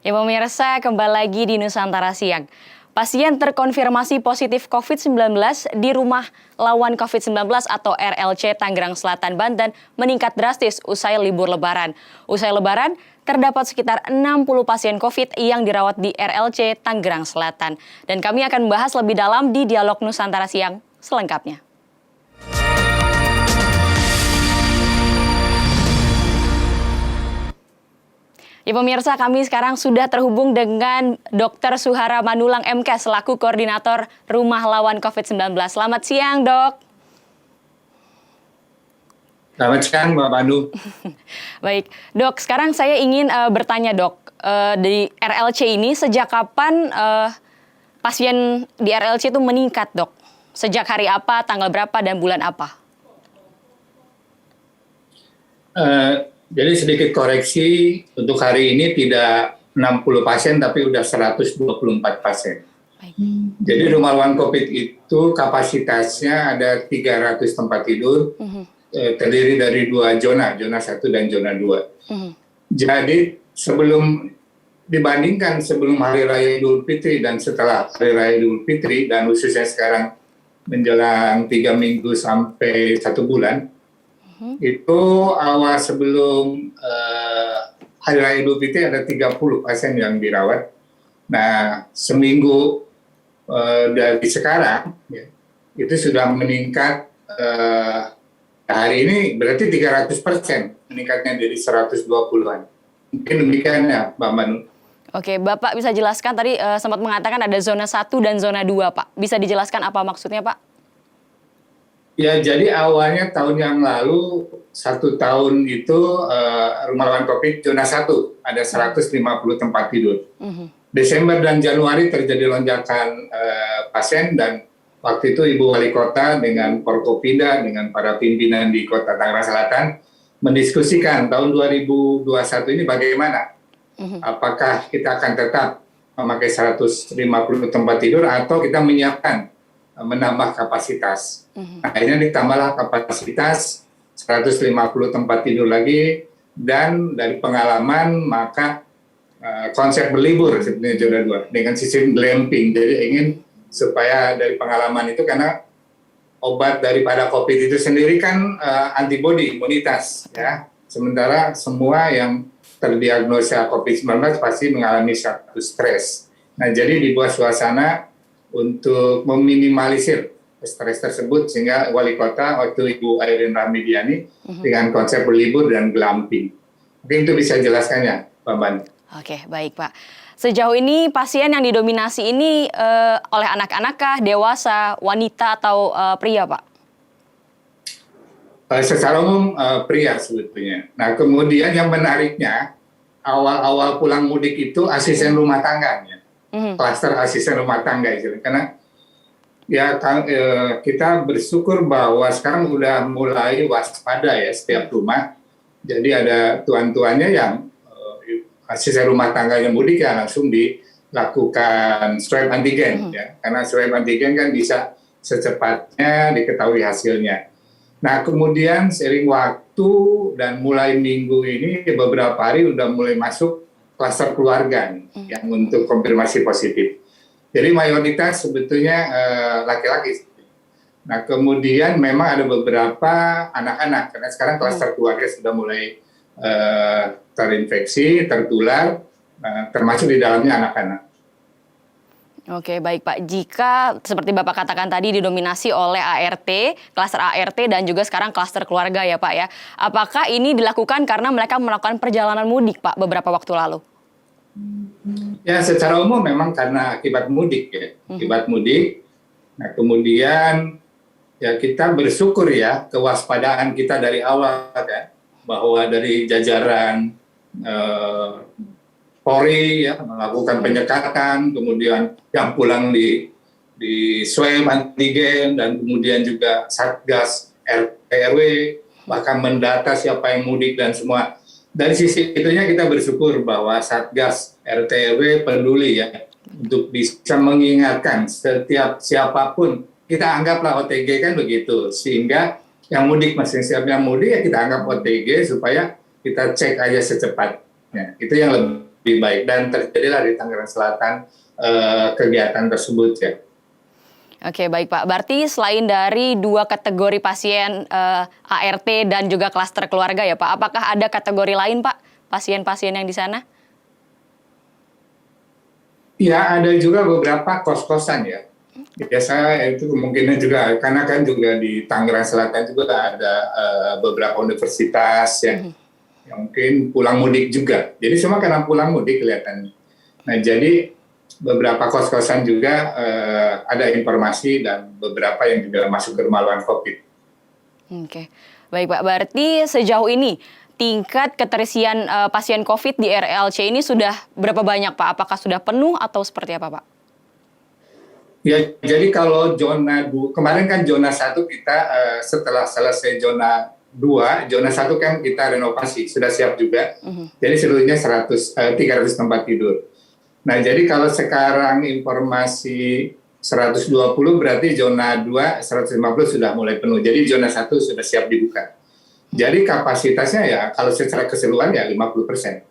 Ya pemirsa, kembali lagi di Nusantara Siang. Pasien terkonfirmasi positif COVID-19 di rumah lawan COVID-19 atau RLC Tangerang Selatan, Banten meningkat drastis usai libur Lebaran. Usai Lebaran, terdapat sekitar 60 pasien COVID yang dirawat di RLC Tangerang Selatan. Dan kami akan membahas lebih dalam di Dialog Nusantara Siang selengkapnya. Ya pemirsa, kami sekarang sudah terhubung dengan Dr. Suhara Manulang MK selaku Koordinator Rumah Lawan COVID-19. Selamat siang, Dok. Selamat siang, Mbak Manu. Baik, Dok, sekarang saya ingin bertanya, Dok. Di RLC ini sejak kapan pasien di RLC itu meningkat, Dok? Sejak hari apa, tanggal berapa, dan bulan apa? Jadi sedikit koreksi, untuk hari ini tidak 60 pasien tapi sudah 124 pasien. Baik. Jadi rumah lawan COVID itu kapasitasnya ada 300 tempat tidur, terdiri dari 2 zona 1 dan zona 2. Jadi dibandingkan sebelum Hari Raya Idul Fitri dan setelah Hari Raya Idul Fitri, dan khususnya sekarang menjelang 3 minggu sampai 1 bulan, itu awal sebelum Hari Raya Idul Fitri ada 30 pasien yang dirawat. Nah, seminggu dari sekarang ya, itu sudah meningkat, hari ini berarti 300% meningkatnya dari 120-an. Mungkin demikian ya, Mbak Manu. Oke, Bapak bisa jelaskan tadi sempat mengatakan ada zona 1 dan zona 2, Pak. Bisa dijelaskan apa maksudnya, Pak? Ya, jadi awalnya tahun yang lalu, 1 tahun itu rumah lawan COVID zona 1, ada 150 tempat tidur. Desember dan Januari terjadi lonjakan pasien, dan waktu itu Ibu Wali Kota dengan Forkopimda, dengan para pimpinan di Kota Tangerang Selatan, mendiskusikan tahun 2021 ini bagaimana. Apakah kita akan tetap memakai 150 tempat tidur atau kita menyiapkan menambah kapasitas. Akhirnya ditambahlah kapasitas 150 tempat tidur lagi, dan dari pengalaman maka konsep berlibur sebenarnya zona 2 dengan sistem glamping. Jadi ingin supaya dari pengalaman itu, karena obat daripada COVID itu sendiri kan antibodi, imunitas ya. Sementara semua yang terdiagnosa COVID-19 pasti mengalami satu stres. Nah, jadi dibuat suasana untuk meminimalisir stres tersebut, sehingga Wali Kota waktu Ibu Airin Rahmidiani dengan konsep berlibur dan glamping. Mungkin itu bisa jelaskannya, Pak Ban. Oke, baik Pak. Sejauh ini pasien yang didominasi ini oleh anak-anak kah, dewasa, wanita, atau pria, Pak? Secara umum pria sebetulnya. Nah, kemudian yang menariknya, awal-awal pulang mudik itu asisten rumah tangganya. Klaster asisten rumah tangga itu, karena ya kita bersyukur bahwa sekarang udah mulai waspada ya setiap rumah. Jadi ada tuan-tuannya yang asisten rumah tangganya mudik ya langsung dilakukan swab antigen ya, karena swab antigen kan bisa secepatnya diketahui hasilnya. Nah, kemudian seiring waktu dan mulai minggu ini beberapa hari udah mulai masuk klaster keluarga yang untuk konfirmasi positif. Jadi mayoritas sebetulnya laki-laki. Nah, kemudian memang ada beberapa anak-anak, karena sekarang klaster keluarga sudah mulai terinfeksi, tertular, termasuk di dalamnya anak-anak. Oke, baik Pak. Jika seperti Bapak katakan tadi didominasi oleh ART, klaster ART, dan juga sekarang klaster keluarga ya Pak ya. Apakah ini dilakukan karena mereka melakukan perjalanan mudik Pak beberapa waktu lalu? Ya, secara umum memang karena akibat mudik ya. Akibat mudik. Nah, kemudian ya kita bersyukur ya kewaspadaan kita dari awal ya, bahwa dari jajaran Polri ya melakukan penyekatan, kemudian yang pulang di swab antigen, dan kemudian juga Satgas RT RW bahkan mendata siapa yang mudik dan semua. Dari sisi itunya kita bersyukur bahwa Satgas RT RW peduli ya untuk bisa mengingatkan setiap siapapun, kita anggaplah OTG kan begitu, sehingga yang mudik masih siap yang mudik ya kita anggap OTG supaya kita cek aja secepatnya. Itu yang lebih lebih baik, dan terjadilah di Tangerang Selatan kegiatan tersebut ya. Oke, baik Pak. Berarti selain dari dua kategori pasien ART dan juga klaster keluarga ya Pak, apakah ada kategori lain Pak, pasien-pasien yang di sana? Ya, ada juga beberapa kos-kosan ya. Biasa itu kemungkinan juga, karena kan juga di Tangerang Selatan juga ada beberapa universitas ya, yang mungkin pulang mudik juga. Jadi semua karena pulang mudik kelihatan. Nah, jadi beberapa kos-kosan juga ada informasi dan beberapa yang juga masuk ke rumah lawan COVID. Oke, baik Pak. Berarti sejauh ini tingkat keterisian pasien COVID di RLC ini sudah berapa banyak Pak? Apakah sudah penuh atau seperti apa Pak? Ya, jadi kalau kemarin kan zona 1 kita setelah selesai zona 2, zona 1 kan kita renovasi, sudah siap juga. Jadi seluruhnya 300 tempat tidur. Nah, jadi kalau sekarang informasi 120 berarti zona 2 150 sudah mulai penuh. Jadi zona 1 sudah siap dibuka. Jadi kapasitasnya ya kalau secara keseluruhan ya 50%.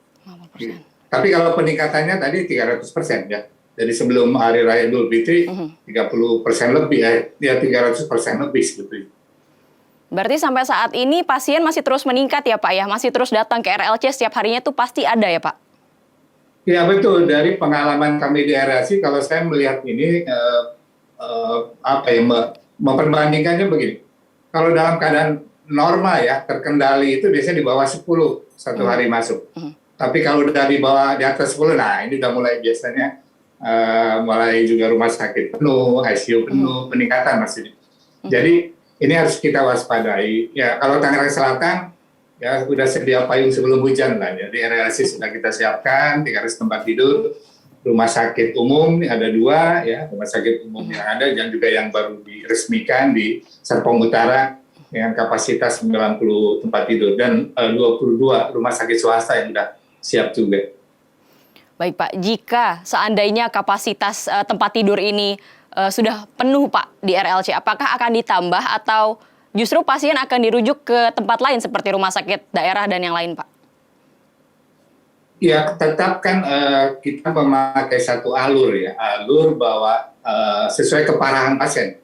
50%. Tapi kalau peningkatannya tadi 300% ya. Jadi sebelum Hari Raya Idul Fitri 30% lebih ya 300% lebih sebetulnya. Berarti sampai saat ini pasien masih terus meningkat ya Pak ya? Masih terus datang ke RLC setiap harinya tuh pasti ada ya Pak? Ya betul, dari pengalaman kami di RLC kalau saya melihat ini memperbandingkannya begini. Kalau dalam keadaan normal ya, terkendali itu biasanya di bawah 10 satu hari masuk. Tapi kalau udah di atas 10, nah ini udah mulai biasanya mulai juga rumah sakit penuh, ICU penuh, peningkatan masih. Jadi ini harus kita waspadai. Ya kalau Tangerang Selatan ya sudah sedia payung sebelum hujan lah. Jadi RLC sudah kita siapkan 300 tempat tidur. Rumah sakit umum ada 2 ya, rumah sakit umum yang ada dan juga yang baru diresmikan di Serpong Utara dengan kapasitas 90 tempat tidur dan 22 rumah sakit swasta yang sudah siap juga. Baik Pak, jika seandainya kapasitas tempat tidur ini sudah penuh Pak di RLC, apakah akan ditambah atau justru pasien akan dirujuk ke tempat lain seperti rumah sakit daerah dan yang lain Pak? Ya tetap kan kita memakai satu alur ya, alur bahwa sesuai keparahan pasien.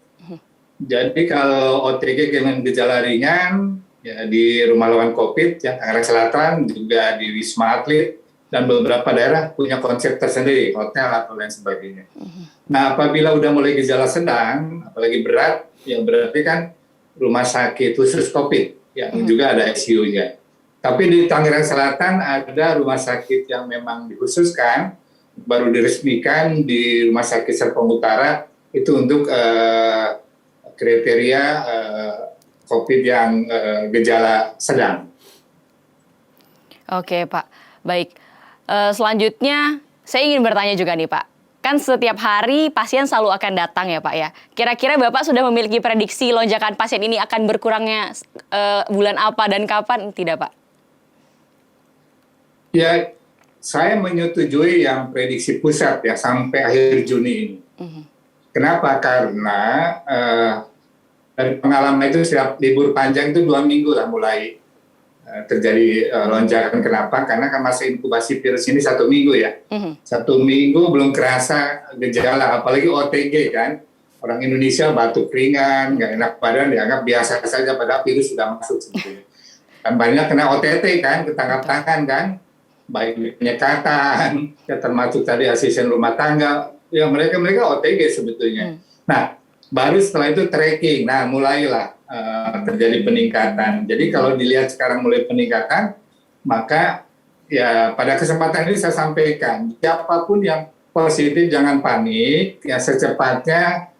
Jadi kalau OTG dengan gejala ringan ya di rumah lawan COVID ya Tangerang Selatan juga di Wisma Atlet dan beberapa daerah punya konsep tersendiri, hotel atau lain sebagainya. Nah, apabila udah mulai gejala sedang, apalagi berat, ya berarti kan rumah sakit khusus COVID, yang juga ada ICU-nya. Tapi di Tangerang Selatan ada rumah sakit yang memang dikhususkan, baru diresmikan di Rumah Sakit Serpong Utara, itu untuk kriteria COVID yang gejala sedang. Oke Pak, baik. Selanjutnya saya ingin bertanya juga nih Pak. Kan setiap hari pasien selalu akan datang ya Pak ya. Kira-kira Bapak sudah memiliki prediksi lonjakan pasien ini akan berkurangnya bulan apa dan kapan? Tidak Pak? Ya, saya menyetujui yang prediksi pusat ya sampai akhir Juni ini. Kenapa? Karena dari pengalaman itu setiap libur panjang itu 2 minggu lah mulai terjadi lonjakan. Kenapa? Karena kan masa inkubasi virus ini 1 minggu ya. 1 minggu belum kerasa gejala, apalagi OTG kan. Orang Indonesia batuk ringan, nggak enak badan, dianggap biasa saja padahal virus sudah masuk sebetulnya. Dan banyak kena OTT kan, ketangkap tangan kan, baik penyekatan, ya termasuk tadi asisten rumah tangga, ya mereka OTG sebetulnya. Nah, baru setelah itu tracking, nah mulailah terjadi peningkatan. Jadi kalau dilihat sekarang mulai peningkatan, maka ya pada kesempatan ini saya sampaikan, siapapun yang positif jangan panik, ya secepatnya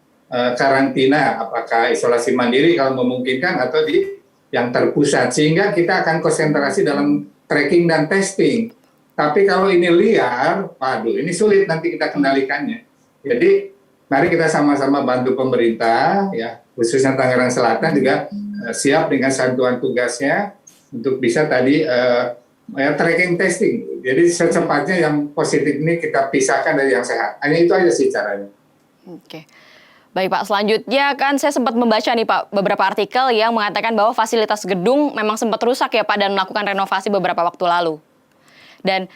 karantina, apakah isolasi mandiri kalau memungkinkan atau di yang terpusat, sehingga kita akan konsentrasi dalam tracking dan testing. Tapi kalau ini liar, waduh ini sulit nanti kita kendalikannya. Jadi mari kita sama-sama bantu pemerintah, ya khususnya Tangerang Selatan juga siap dengan satuan tugasnya untuk bisa tadi tracking testing. Jadi secepatnya yang positif ini kita pisahkan dari yang sehat. Hanya itu aja sih caranya. Oke. Baik Pak, selanjutnya kan saya sempat membaca nih Pak beberapa artikel yang mengatakan bahwa fasilitas gedung memang sempat rusak ya Pak dan melakukan renovasi beberapa waktu lalu. Dan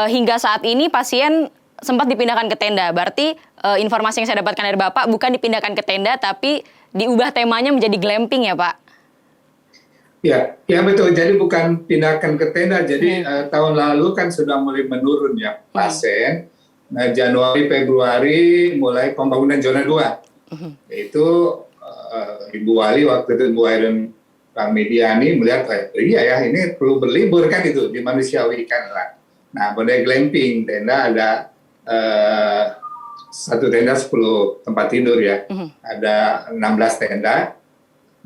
hingga saat ini pasien sempat dipindahkan ke tenda. Berarti informasi yang saya dapatkan dari Bapak bukan dipindahkan ke tenda, tapi diubah temanya menjadi glamping ya Pak? Ya, ya betul. Jadi bukan pindahkan ke tenda. Jadi tahun lalu kan sudah mulai menurun ya pasien. Nah, Januari, Februari mulai pembangunan zona 2. Yaitu Ibu Wali waktu itu Bu Airin Mediani melihat, iya ya ini perlu berlibur kan itu, dimanusiawikan lah. Nah, pada glamping, tenda ada satu tenda 10 tempat tidur ya. Ada 16 tenda.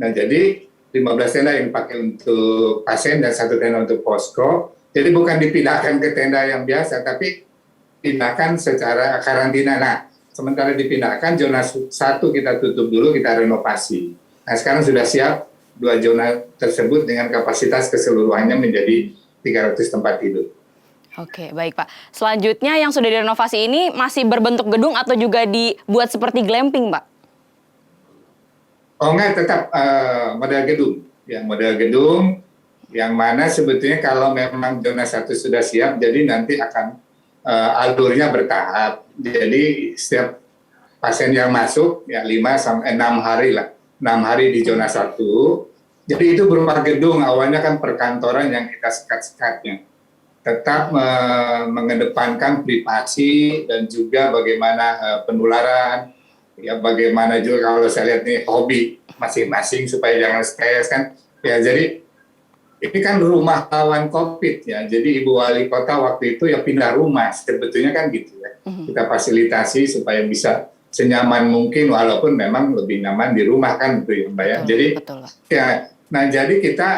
Nah, jadi 15 tenda yang dipakai untuk pasien dan satu tenda untuk posko. Jadi bukan dipindahkan ke tenda yang biasa, tapi pindahkan secara karantina. Nah, sementara dipindahkan, zona 1 kita tutup dulu, kita renovasi. Nah, sekarang sudah siap 2 zona tersebut dengan kapasitas keseluruhannya menjadi 300 tempat tidur. Oke, baik Pak. Selanjutnya yang sudah direnovasi ini masih berbentuk gedung atau juga dibuat seperti glamping, Pak? Oh enggak, tetap model gedung. Ya, model gedung yang mana sebetulnya kalau memang zona 1 sudah siap, jadi nanti akan alurnya bertahap. Jadi setiap pasien yang masuk ya 5 sampai 6 hari lah. 6 hari di zona 1. Jadi itu berupa gedung, awalnya kan perkantoran yang kita sekat-sekatnya. Tetap mengedepankan privasi dan juga bagaimana penularan, ya bagaimana juga kalau saya lihat nih hobi masing-masing supaya jangan stres kan. Ya jadi ini kan rumah lawan COVID ya. Jadi Ibu Wali Kota waktu itu ya pindah rumah. Sebetulnya kan gitu ya. Kita fasilitasi supaya bisa senyaman mungkin walaupun memang lebih nyaman di rumah kan gitu ya Mbak ya. Jadi betul, Pak. ya, nah jadi kita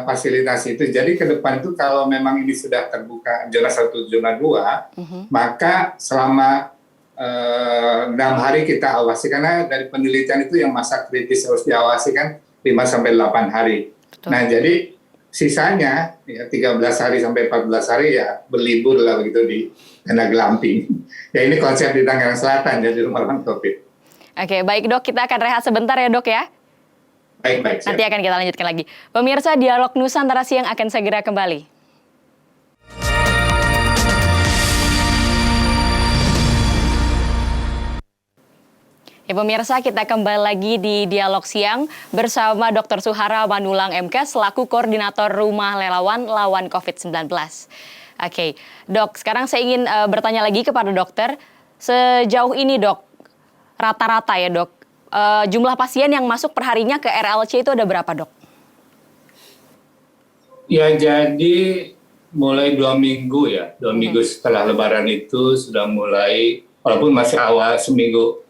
fasilitasi itu. Jadi ke depan itu kalau memang ini sudah terbuka zona 1, zona 2, maka selama 6 hari kita awasi, karena dari penelitian itu yang masa kritis harus diawasi kan 5 sampai 8 hari. Betul. Nah jadi sisanya ya 13 hari sampai 14 hari ya berlibur lah begitu di tenda glamping. Ya ini konsep di Tangerang Selatan jadi rumah lawan COVID. Oke, baik Dok, kita akan rehat sebentar ya Dok ya. Baik, siap. Nanti akan kita lanjutkan lagi. Pemirsa, Dialog Nusantara Siang akan segera kembali. Ya pemirsa, kita kembali lagi di Dialog Siang bersama Dr. Suhara Manulang MK selaku Koordinator Rumah Relawan Lawan COVID-19. Oke, Dok, sekarang saya ingin bertanya lagi kepada dokter. Sejauh ini Dok, rata-rata ya Dok, jumlah pasien yang masuk perharinya ke RLC itu ada berapa Dok? Ya jadi mulai 2 minggu ya, 2 minggu setelah Lebaran itu sudah mulai, walaupun masih awal seminggu,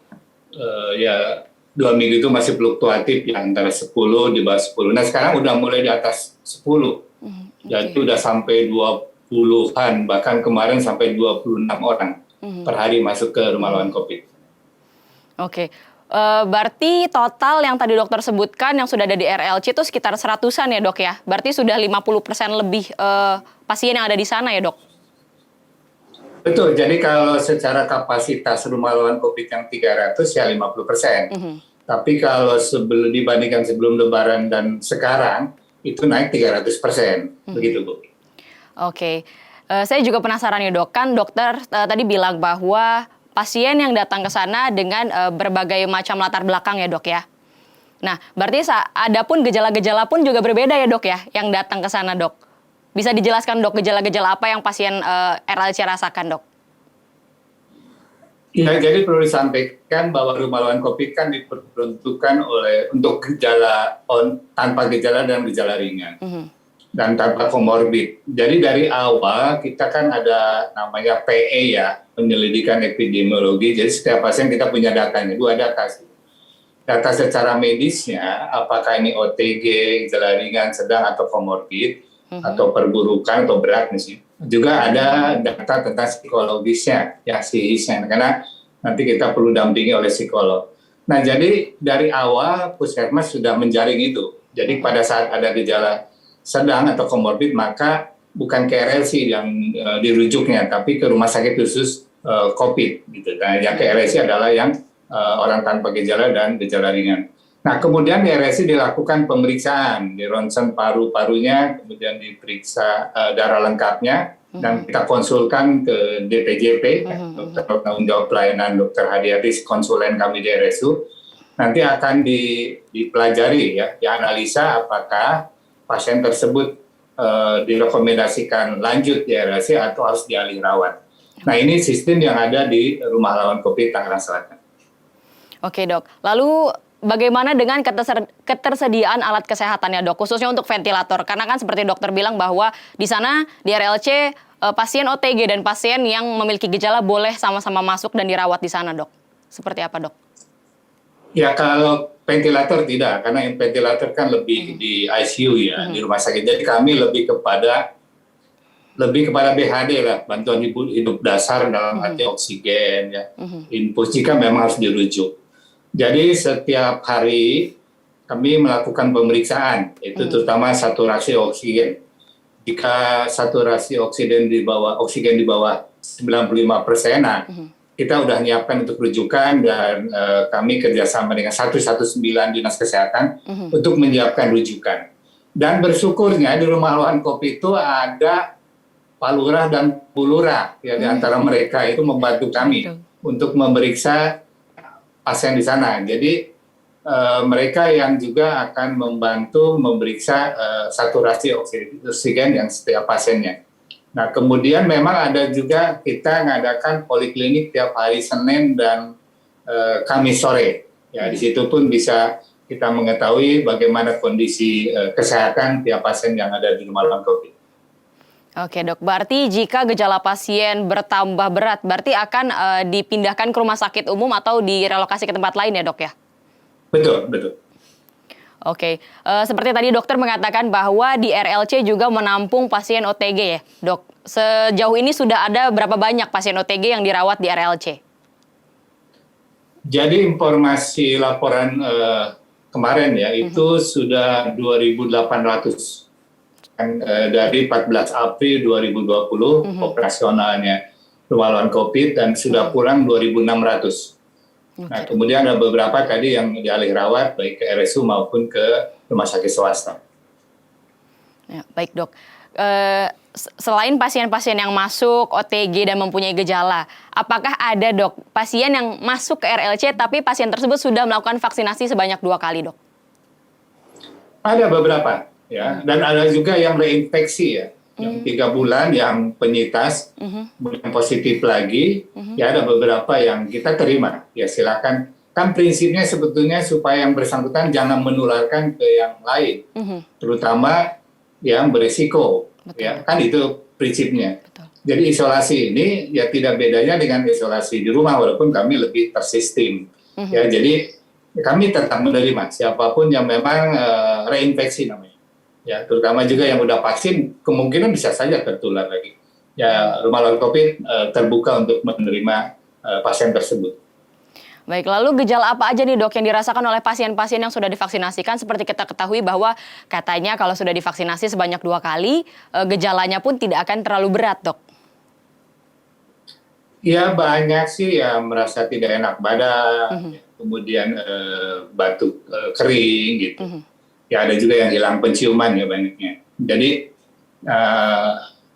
ya 2 minggu itu masih fluktuatif ya antara 10 di bawah 10. Nah sekarang udah mulai di atas 10. Jadi udah sampai 20-an, bahkan kemarin sampai 26 orang per hari masuk ke rumah lawan COVID. Oke. Berarti total yang tadi dokter sebutkan yang sudah ada di RLC itu sekitar 100-an ya Dok ya? Berarti sudah 50% lebih pasien yang ada di sana ya Dok? Betul, jadi kalau secara kapasitas rumah lawan COVID yang 300 ya 50%. Tapi kalau dibandingkan sebelum Lebaran dan sekarang, itu naik 300%. Begitu Bu. Oke, saya juga penasaran ya Dok, kan dokter tadi bilang bahwa pasien yang datang ke sana dengan berbagai macam latar belakang ya Dok ya. Nah, berarti ada pun gejala-gejala pun juga berbeda ya Dok ya, yang datang ke sana Dok. Bisa dijelaskan Dok, gejala-gejala apa yang pasien RLC rasakan Dok? Ya, jadi perlu disampaikan bahwa rumah lawan COVID kan diperuntukkan untuk gejala tanpa gejala dan gejala ringan. Dan tanpa komorbid. Jadi dari awal kita kan ada namanya PE ya, penyelidikan epidemiologi. Jadi setiap pasien kita punya datanya, 2 data sih. Data secara medisnya, apakah ini OTG, gejala ringan, sedang, atau komorbid, atau perburukan, atau berat misalnya. Juga ada data tentang psikologisnya, ya psikisnya, karena nanti kita perlu dampingi oleh psikolog. Nah jadi dari awal Puskesmas sudah menjaring itu. Jadi pada saat ada gejala sedang atau komorbid, maka bukan ke RLC yang dirujuknya, tapi ke rumah sakit khusus COVID. Gitu. Nah, yang ke RLC adalah yang orang tanpa gejala dan gejala ringan. Nah, kemudian di RLC dilakukan pemeriksaan, di ronsen paru-parunya, kemudian diperiksa darah lengkapnya, dan kita konsulkan ke DPJP, dokter penanggung jawab pelayanan dokter Hadiatis, konsulen kami di RSU. Nanti akan dipelajari ya, dianalisa apakah pasien tersebut direkomendasikan lanjut di RSC atau harus dialih rawat. Nah, ini sistem yang ada di Rumah Lawan COVID Tangerang Selatan. Oke dok, lalu bagaimana dengan ketersediaan alat kesehatan ya dok, khususnya untuk ventilator? Karena kan seperti dokter bilang bahwa di sana di RLC pasien OTG dan pasien yang memiliki gejala boleh sama-sama masuk dan dirawat di sana dok. Seperti apa dok? Ya kalau ventilator tidak, karena ventilator kan lebih di ICU ya, di rumah sakit. Jadi kami lebih kepada BHD lah, bantuan hidup dasar dalam arti oksigen ya, infus jika memang harus dirujuk. Jadi setiap hari kami melakukan pemeriksaan, itu terutama saturasi oksigen. Jika saturasi oksigen di bawah 95%, nah, kita udah menyiapkan untuk rujukan dan kami kerjasama dengan 119 Dinas Kesehatan untuk menyiapkan rujukan. Dan bersyukurnya di Rumah Lawan COVID itu ada Pak Lurah dan Bu Lurah ya, di antara mereka itu membantu kami untuk memeriksa pasien di sana. Jadi mereka yang juga akan membantu memeriksa saturasi oksigen yang setiap pasiennya. Nah, kemudian memang ada juga kita mengadakan poliklinik tiap hari Senin dan Kamis sore. Ya, di situ pun bisa kita mengetahui bagaimana kondisi kesehatan tiap pasien yang ada di Rumah Lawan COVID. Oke dok, berarti jika gejala pasien bertambah berat, berarti akan dipindahkan ke rumah sakit umum atau direlokasi ke tempat lain ya dok ya? Betul, betul. Oke, seperti tadi dokter mengatakan bahwa di RLC juga menampung pasien OTG ya dok. Sejauh ini sudah ada berapa banyak pasien OTG yang dirawat di RLC? Jadi informasi laporan kemarin ya, itu sudah 2.800. Dari 14 April 2020 operasionalnya Rumah Lawan COVID dan sudah pulang 2.600. Nah, kemudian ada beberapa tadi yang dialih rawat baik ke RSU maupun ke rumah sakit swasta. Ya, baik dok. Selain pasien-pasien yang masuk OTG dan mempunyai gejala, apakah ada dok pasien yang masuk ke RLC tapi pasien tersebut sudah melakukan vaksinasi sebanyak 2 kali dok? Ada beberapa. Ya, dan ada juga yang reinfeksi ya, yang 3 bulan, yang penyintas, kemudian positif lagi, ya ada beberapa yang kita terima, ya silakan. Kan prinsipnya sebetulnya supaya yang bersangkutan jangan menularkan ke yang lain, terutama yang beresiko, ya kan itu prinsipnya. Betul. Jadi isolasi ini ya tidak bedanya dengan isolasi di rumah, walaupun kami lebih tersistem, ya jadi kami tetap menerima siapapun yang memang reinfeksi namanya. Ya, terutama juga yang udah vaksin, kemungkinan bisa saja tertular lagi. Ya, Rumah Lawan COVID terbuka untuk menerima pasien tersebut. Baik, lalu gejala apa aja nih dok yang dirasakan oleh pasien-pasien yang sudah divaksinasikan? Seperti kita ketahui bahwa katanya kalau sudah divaksinasi sebanyak 2 kali, gejalanya pun tidak akan terlalu berat dok. Ya, banyak sih yang merasa tidak enak badan, kemudian batuk kering gitu. Ya ada juga yang hilang penciuman ya banyaknya. Jadi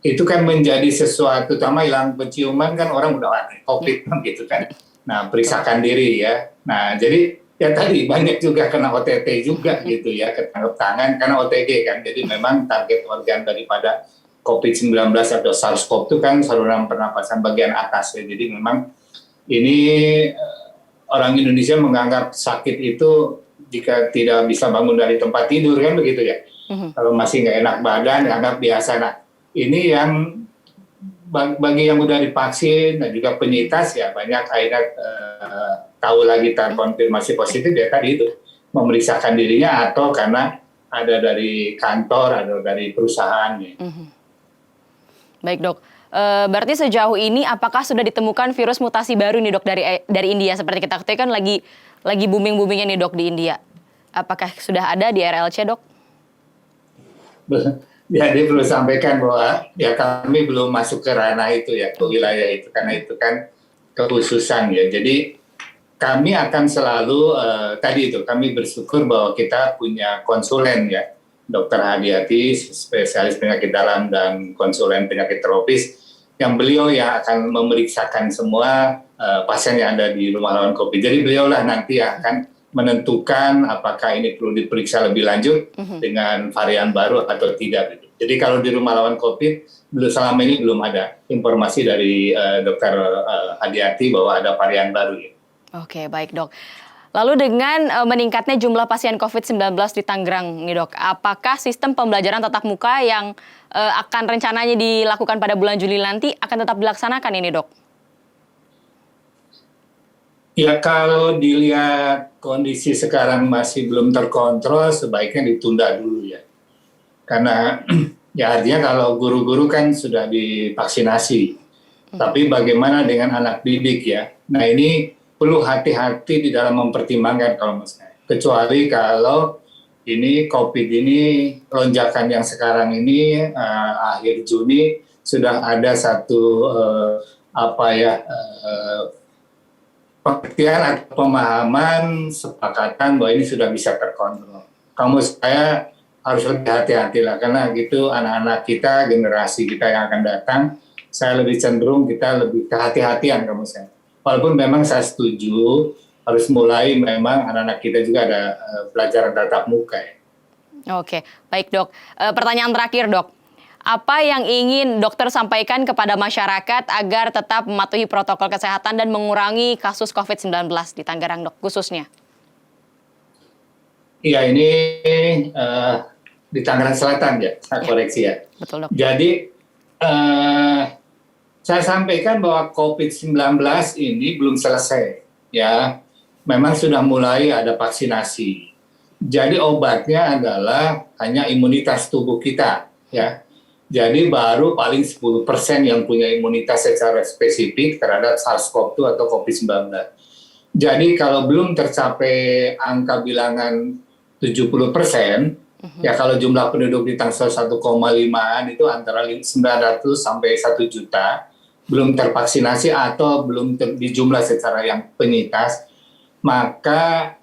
itu kan menjadi sesuatu, terutama hilang penciuman kan orang udah COVID gitu kan. Nah periksakan diri ya. Nah jadi ya tadi banyak juga kena OTT juga gitu ya, ketangkep tangan karena OTG kan. Jadi memang target organ daripada COVID-19 atau SARS-CoV itu kan saluran pernapasan bagian atas ya. Jadi memang ini orang Indonesia menganggap sakit itu jika tidak bisa bangun dari tempat tidur kan begitu ya. Kalau masih nggak enak badan, anggap biasa. Nah, ini yang bagi yang udah divaksin dan juga penyintas ya banyak akhirnya tahu lagi terkonfirmasi positif ya tadi itu memeriksakan dirinya atau karena ada dari kantor atau dari perusahaannya. Baik dok. Berarti sejauh ini apakah sudah ditemukan virus mutasi baru nih dok dari India, seperti kita ketahui kan lagi booming-boomingnya nih dok di India. Apakah sudah ada di RLC dok? Jadi perlu sampaikan bahwa ya kami belum masuk ke ranah itu ya, ke wilayah itu, karena itu kan kekhususan ya. Jadi kami akan selalu tadi itu kami bersyukur bahwa kita punya konsulen ya Dr. Hadiati, spesialis penyakit dalam dan konsulen penyakit tropis, yang beliau yang akan memeriksakan semua pasien yang ada di rumah lawan COVID. Jadi beliaulah nanti akan menentukan apakah ini perlu diperiksa lebih lanjut dengan varian baru atau tidak. Jadi kalau di rumah lawan COVID, selama ini belum ada informasi dari Dr. Hadiati bahwa ada varian baru. Ya. Oke, baik dok. Lalu dengan meningkatnya jumlah pasien COVID-19 di Tangerang nih dok, apakah sistem pembelajaran tatap muka yang akan rencananya dilakukan pada bulan Juli nanti akan tetap dilaksanakan ini dok? Ya kalau dilihat kondisi sekarang masih belum terkontrol, sebaiknya ditunda dulu ya. Karena ya artinya kalau guru-guru kan sudah divaksinasi. Tapi bagaimana dengan anak didik ya? Nah ini perlu hati-hati di dalam mempertimbangkan kalau menurut saya. Kecuali kalau ini COVID ini lonjakan yang sekarang ini akhir Juni sudah ada satu pengertian atau pemahaman sepakatan bahwa ini sudah bisa terkontrol. Kamu saya harus lebih hati-hati lah karena gitu anak-anak kita, generasi kita yang akan datang, saya lebih cenderung kita lebih kehati-hatian kamu saya. Walaupun memang saya setuju harus mulai memang anak-anak kita juga ada pelajaran tatap muka ya. Oke, baik dok. Pertanyaan terakhir dok. Apa yang ingin dokter sampaikan kepada masyarakat agar tetap mematuhi protokol kesehatan dan mengurangi kasus COVID-19 di Tangerang dok khususnya? Iya ini di Tangerang Selatan ya, saya koreksi ya. Betul dok. Jadi saya sampaikan bahwa COVID-19 ini belum selesai ya. Memang sudah mulai ada vaksinasi. Jadi obatnya adalah hanya imunitas tubuh kita ya. Jadi baru paling 10% yang punya imunitas secara spesifik terhadap SARS-CoV-2 atau COVID-19. Jadi kalau belum tercapai angka bilangan 70%, ya kalau jumlah penduduk di Tangsel 1,5-an itu antara 900 sampai 1 juta, belum tervaksinasi atau belum dijumlah secara yang penyintas, maka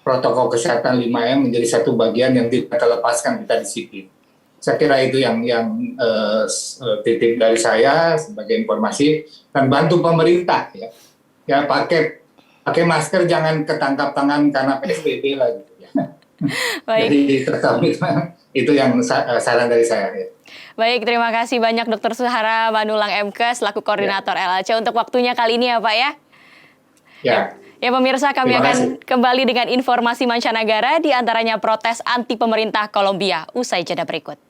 protokol kesehatan 5M menjadi satu bagian yang tidak terlepaskan kita disiplin. Saya kira itu yang titip dari saya sebagai informasi dan bantu pemerintah ya pakai masker jangan ketangkap tangan karena PSBB lah gitu ya. Baik. Jadi tetap itu yang saran dari saya. Ya. Baik, terima kasih banyak Dr. Suhara Manulang MK selaku koordinator LHC untuk waktunya kali ini ya Pak ya. Ya. Ya pemirsa, kami akan kembali dengan informasi mancanegara, di antaranya protes anti pemerintah Kolombia. Usai jeda berikut.